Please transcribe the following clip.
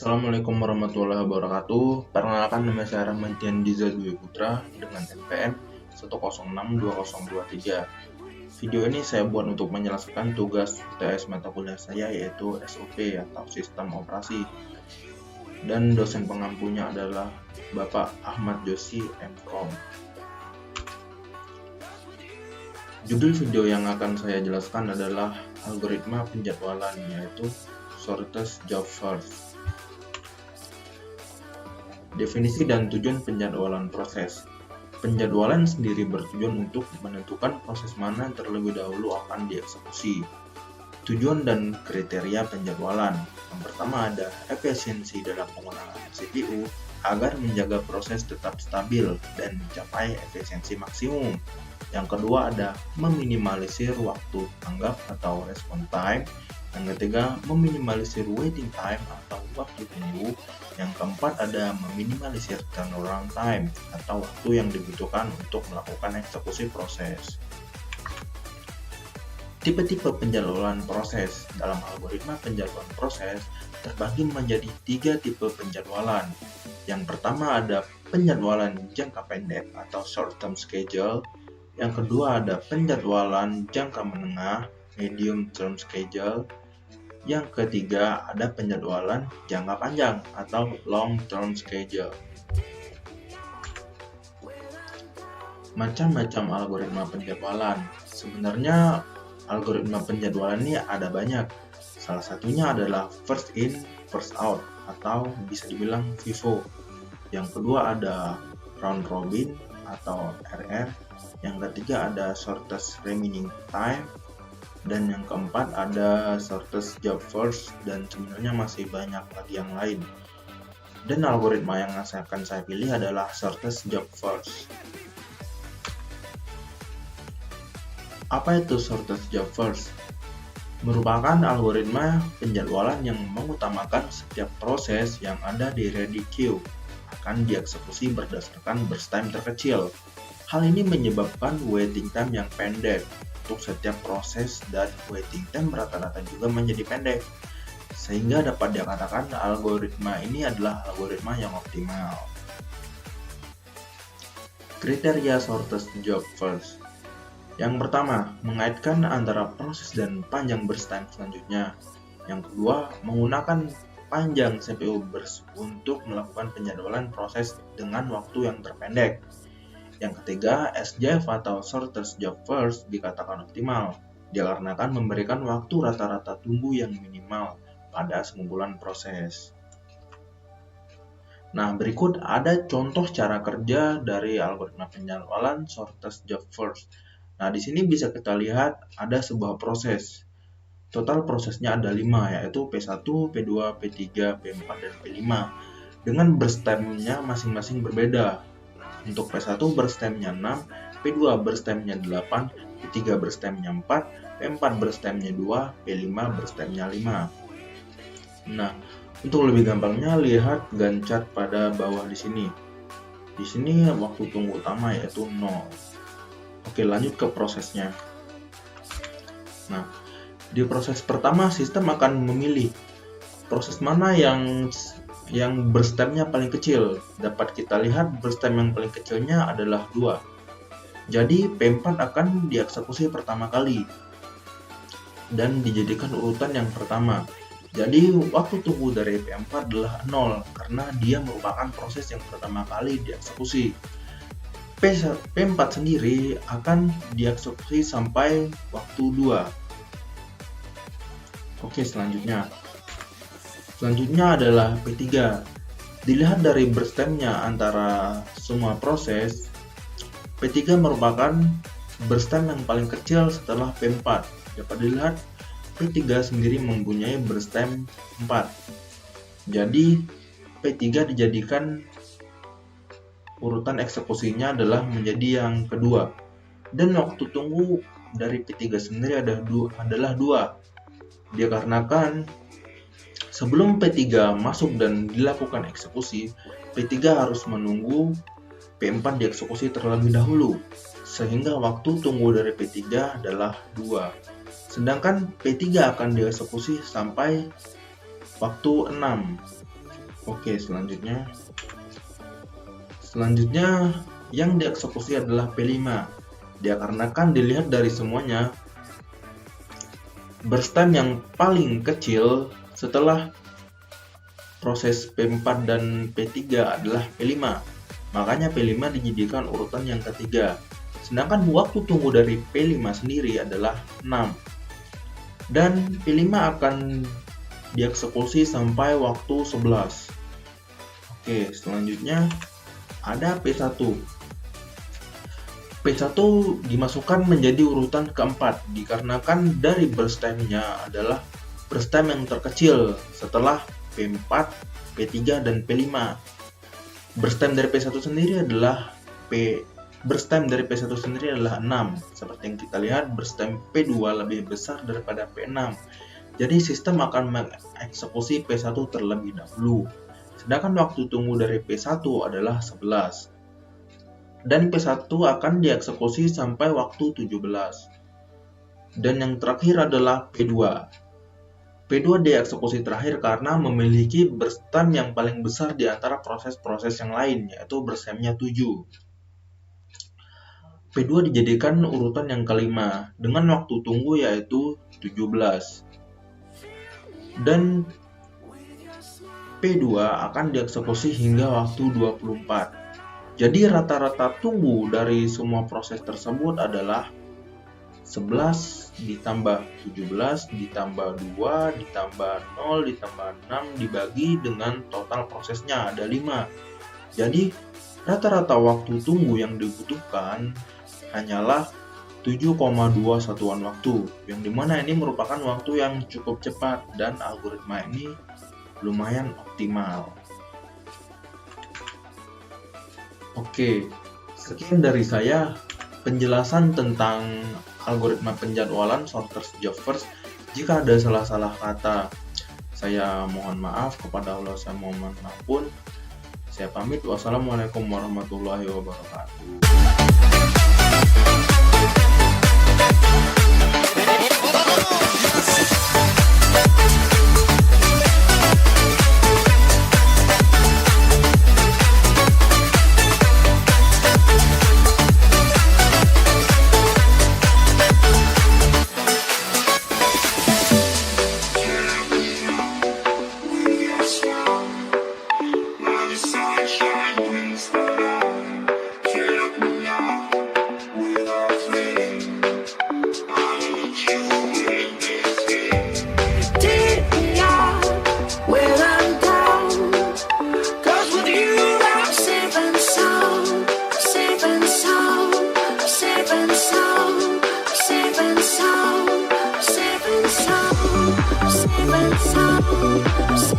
Assalamualaikum warahmatullahi wabarakatuh. Perkenalkan, nama saya Rahmantian Diza Dwi Putra dengan NPM 1062023. Video ini saya buat untuk menjelaskan tugas UTS mata kuliah saya, yaitu SOP atau Sistem Operasi. Dan dosen pengampunya adalah Bapak Ahmad Joshi MKom. Judul video yang akan saya jelaskan adalah algoritma penjadwalan, yaitu shortest job first. Definisi dan tujuan penjadwalan proses. Penjadwalan sendiri bertujuan untuk menentukan proses mana yang terlebih dahulu akan dieksekusi. Tujuan dan kriteria penjadwalan. Yang pertama ada efisiensi dalam penggunaan CPU agar menjaga proses tetap stabil dan mencapai efisiensi maksimum. Yang kedua ada meminimalisir waktu tanggap atau response time. Yang ketiga, meminimalisir waiting time atau waktu tunggu. Yang keempat ada meminimalisir turnaround time atau waktu yang dibutuhkan untuk melakukan eksekusi proses. Tipe-tipe penjadwalan proses. Dalam algoritma penjadwalan proses terbagi menjadi 3 tipe penjadwalan. Yang pertama ada penjadwalan jangka pendek atau short term schedule. Yang kedua ada penjadwalan jangka menengah, medium term schedule. Yang ketiga ada penjadwalan jangka panjang atau long term schedule. Macam-macam algoritma penjadwalan. Sebenarnya algoritma penjadwalan ini ada banyak. Salah satunya adalah first in, first out atau bisa dibilang FIFO. Yang kedua ada round robin atau RR. Yang ketiga ada shortest remaining time. Dan yang keempat ada shortest job first, dan sebenarnya masih banyak lagi yang lain. Dan algoritma yang akan saya pilih adalah shortest job first. Apa itu shortest job first? Merupakan algoritma penjadwalan yang mengutamakan setiap proses yang ada di ready queue akan dieksekusi berdasarkan burst time terkecil. Hal ini menyebabkan waiting time yang pendek untuk setiap proses, dan waiting time rata-rata juga menjadi pendek, sehingga dapat dikatakan algoritma ini adalah algoritma yang optimal. Kriteria shortest job first. Yang pertama, mengaitkan antara proses dan panjang burst time selanjutnya. Yang kedua, menggunakan panjang CPU burst untuk melakukan penjadwalan proses dengan waktu yang terpendek. Yang ketiga, SJF atau shortest job first dikatakan optimal, dikarenakan memberikan waktu rata-rata tunggu yang minimal pada sengumpulan proses. Nah, berikut ada contoh cara kerja dari algoritma penjadwalan shortest job first. Nah, di sini bisa kita lihat ada sebuah proses. Total prosesnya ada 5, yaitu P1, P2, P3, P4, dan P5. Dengan burst time-nya masing-masing berbeda. Untuk P1 burst time-nya 6, P2 burst time-nya 8, P3 burst time-nya 4, P4 burst time-nya 2, P5 burst time-nya 5. Nah, untuk lebih gampangnya lihat Gantt chart pada bawah di sini. Di sini waktu tunggu utama yaitu 0. Oke, lanjut ke prosesnya. Nah, di proses pertama sistem akan memilih proses mana yang burst time-nya paling kecil. Dapat kita lihat burst time yang paling kecilnya adalah 2. Jadi P4 akan dieksekusi pertama kali dan dijadikan urutan yang pertama. Jadi waktu tunggu dari P4 adalah 0 karena dia merupakan proses yang pertama kali dieksekusi. P4 sendiri akan dieksekusi sampai waktu 2. Oke, selanjutnya adalah P3. Dilihat dari burst time-nya antara semua proses, P3 merupakan burst time yang paling kecil setelah P4. Dapat dilihat P3 sendiri mempunyai burst time 4. Jadi P3 dijadikan urutan eksekusinya adalah menjadi yang kedua. Dan waktu tunggu dari P3 sendiri adalah 2. Dikarenakan sebelum P3 masuk dan dilakukan eksekusi, P3 harus menunggu P4 dieksekusi terlebih dahulu, sehingga waktu tunggu dari P3 adalah 2. Sedangkan P3 akan dieksekusi sampai waktu 6. Oke, selanjutnya yang dieksekusi adalah P5. Dikarenakan dilihat dari semuanya, burst time yang paling kecil setelah proses P4 dan P3 adalah P5. Makanya P5 dijadikan urutan yang ketiga. Sedangkan waktu tunggu dari P5 sendiri adalah 6. Dan P5 akan dieksekusi sampai waktu 11. Oke, selanjutnya ada P1. P1 dimasukkan menjadi urutan keempat dikarenakan dari burst time-nya adalah burst time yang terkecil setelah P4, P3, dan P5. Burst time dari P1 sendiri adalah burst time dari P1 sendiri adalah 6. Seperti yang kita lihat, burst time P2 lebih besar daripada P6. Jadi sistem akan mengeksekusi P1 terlebih dahulu. Sedangkan waktu tunggu dari P1 adalah 11. Dan P1 akan dieksekusi sampai waktu 17. Dan yang terakhir adalah P2. P2 dieksekusi terakhir karena memiliki burst time yang paling besar di antara proses-proses yang lain, yaitu burst time-nya 7. P2 dijadikan urutan yang kelima dengan waktu tunggu yaitu 17. Dan P2 akan dieksekusi hingga waktu 24. Jadi rata-rata tunggu dari semua proses tersebut adalah 11 ditambah 17 ditambah 2 ditambah 0 ditambah 6 dibagi dengan total prosesnya ada 5. Jadi rata-rata waktu tunggu yang dibutuhkan hanyalah 7,2 satuan waktu, yang dimana ini merupakan waktu yang cukup cepat dan algoritma ini lumayan optimal. Oke, sekian dari saya penjelasan tentang algoritma penjadwalan shortest job first. Jika ada salah-salah kata, saya mohon maaf. Kepada Allah saya mohon ampun. Saya pamit. Wassalamualaikum warahmatullahi wabarakatuh. Saving sound.